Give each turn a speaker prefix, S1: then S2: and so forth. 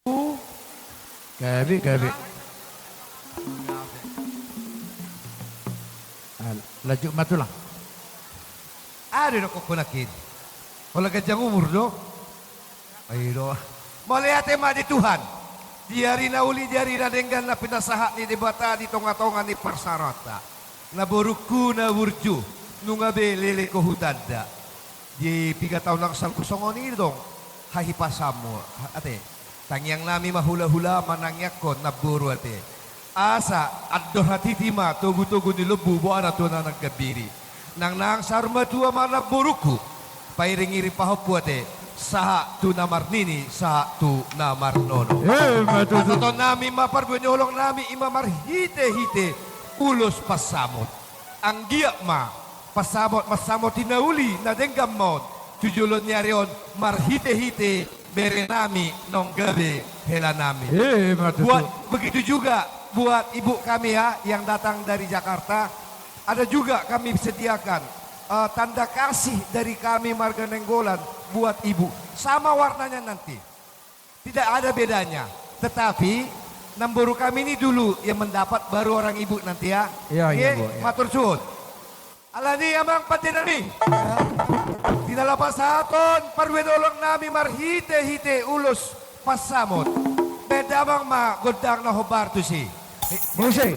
S1: Gabi. Laju matulah.
S2: Ada na kukunakin. Wala gadyang umur, no? Ay, no. Maliate ma di Tuhan. Diari na uli, diari na denggan na pinasaha ni debata di tonga-tonga ni Parsarata. Naburuku na wurju. Nungabe lele ko hutanda. Di pigataw ng salkusongon ni dong. Hahipasamo. Ate, tangyang nami mahula-hula manangyak ko naburo ate. Asa, addo hatitima, tugu-tugu ni lububo anato na nagkabiri. Nang sarma tua mana buruku, pairing-iri pahopu ate, saha tu namar nini, saha tu namar nono. Matuto nami maparbunyolong nami imamar hite-hite, ulos pasamot. Ang giyak ma, pasamot masamot tinauli na denggam mod, tujulot niya riyon, marhite-hite, bere nami nong gabi hela nami. Buat begitu juga buat ibu kami ya yang datang dari Jakarta, ada juga kami sediakan tanda kasih dari kami Marga Nenggolan buat ibu. Sama warnanya nanti. Tidak ada bedanya. Tetapi namburu kami ini dulu yang mendapat baru orang ibu nanti ya.
S1: Iya, Bu.
S2: Matur suwun. Alani amang patinani. Tinalapasaton parwedolong nami marhite-hite ulos pasamot. Bedamang ma godang na hobar to si.
S1: Musik.